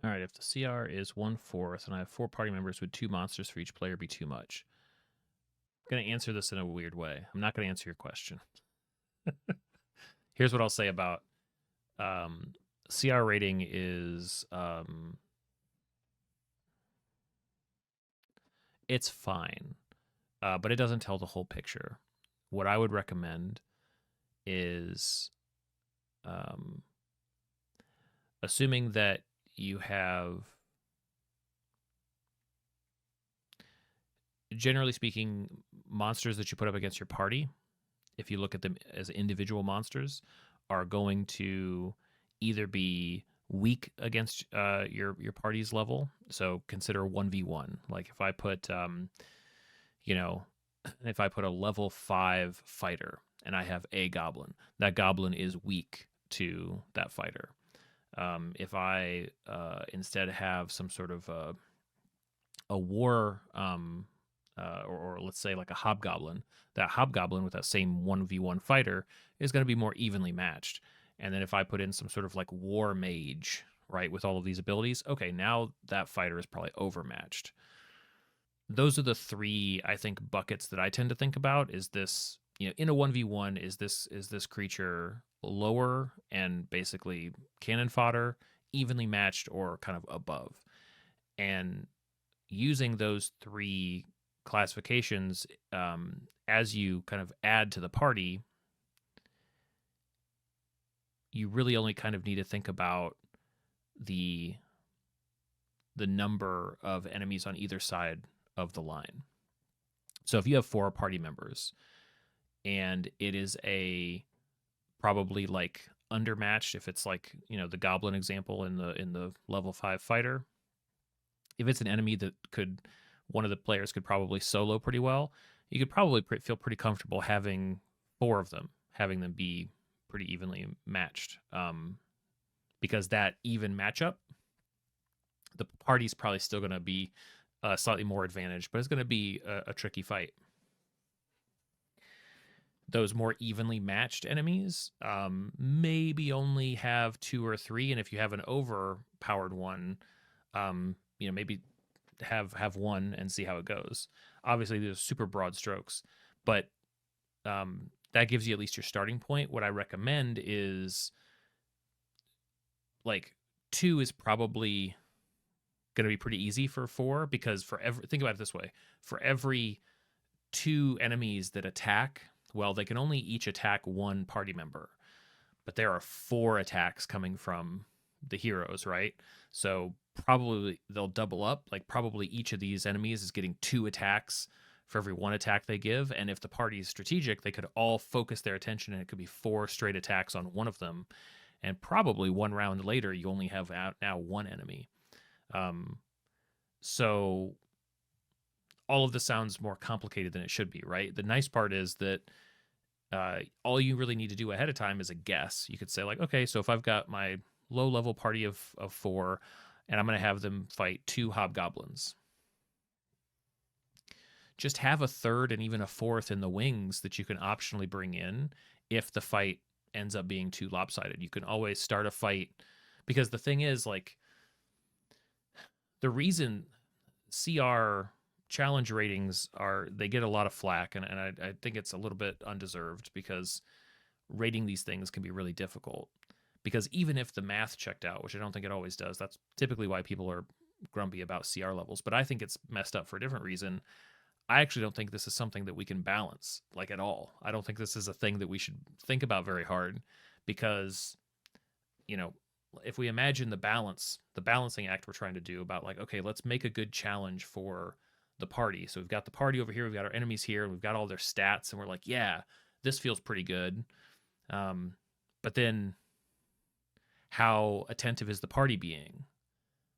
All right, if the CR is 1/4 and I have 4 party members, would 2 monsters for each player be too much? I'm going to answer this in a weird way. I'm not going to answer your question. Here's what I'll say about um, CR rating is it's fine, but it doesn't tell the whole picture. What I would recommend is um, assuming that you have, generally speaking, monsters that you put up against your party, if you look at them as individual monsters, are going to either be weak against your party's level. So consider 1v1. Like if I put you know, if I put a level 5 fighter and I have a goblin, that goblin is weak to that fighter. If I instead have some sort of a war, or let's say like a hobgoblin, that hobgoblin with that same 1v1 fighter is going to be more evenly matched. And then if I put in some sort of like war mage, right, with all of these abilities, okay, now that fighter is probably overmatched. Those are the three, I think, buckets that I tend to think about. Is this, in a 1v1, is this creature lower and basically cannon fodder, evenly matched, or kind of above? And using those three classifications, as you kind of add to the party, you really only kind of need to think about the number of enemies on either side of the line. So if you have 4 party members and it is a probably like undermatched, if it's like, the goblin example in the level 5 fighter, if it's an enemy that one of the players could probably solo pretty well, you could probably feel pretty comfortable having 4 of them, having them be pretty evenly matched. Because that even matchup, the party's probably still going to be slightly more advantaged, but it's going to be a tricky fight. Those more evenly matched enemies maybe only have 2 or 3, and if you have an overpowered one, maybe have one and see how it goes. Obviously, there's super broad strokes, but that gives you at least your starting point. What I recommend is like 2 is probably going to be pretty easy for 4, because think about it this way: for every 2 enemies that attack, well, they can only each attack 1 party member, but there are 4 attacks coming from the heroes, right? So probably they'll double up. Like probably each of these enemies is getting 2 attacks for every 1 attack they give. And if the party is strategic, they could all focus their attention, and it could be 4 straight attacks on one of them. And probably 1 round later, you only have now 1 enemy. So all of this sounds more complicated than it should be, right? The nice part is that all you really need to do ahead of time is a guess. You could say like, okay, so if I've got my low level party of 4, and I'm going to have them fight 2 hobgoblins, just have a third and even a fourth in the wings that you can optionally bring in if the fight ends up being too lopsided. You can always start a fight, because the thing is, like, the reason CR challenge ratings they get a lot of flack, and I think it's a little bit undeserved, because rating these things can be really difficult. Because even if the math checked out, which I don't think it always does, that's typically why people are grumpy about CR levels, but I think it's messed up for a different reason. I actually don't think this is something that we can balance, like, at all. I don't think this is a thing that we should think about very hard, because, if we imagine the balancing act we're trying to do about, like, okay, let's make a good challenge for the party. So we've got the party over here, we've got our enemies here, and we've got all their stats, and we're like, yeah, this feels pretty good. But then how attentive is the party being?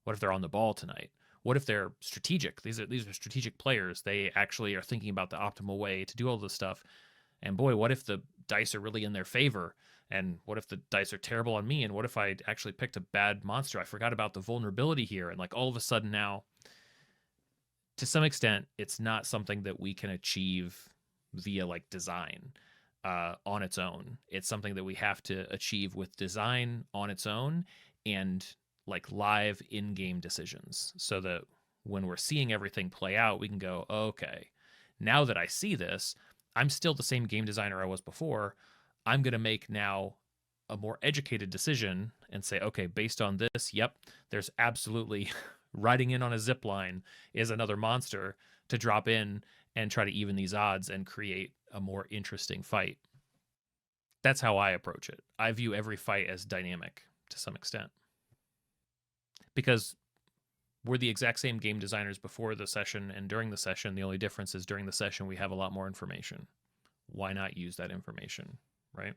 What if they're on the ball tonight? What if they're strategic? These are strategic players. They actually are thinking about the optimal way to do all this stuff. And boy, what if the dice are really in their favor? And what if the dice are terrible on me? And what if I actually picked a bad monster? I forgot about the vulnerability here. And like all of a sudden now, to some extent, it's not something that we can achieve via like design on its own. It's something that we have to achieve with design on its own, and like live in-game decisions, so that when we're seeing everything play out, we can go, okay, now that I see this, I'm still the same game designer I was before. I'm going to make now a more educated decision and say, okay, based on this, yep, there's absolutely riding in on a zip line is another monster to drop in and try to even these odds and create a more interesting fight. That's how I approach it. I view every fight as dynamic to some extent, because we're the exact same game designers before the session and during the session. The only difference is during the session we have a lot more information. Why not use that information, right?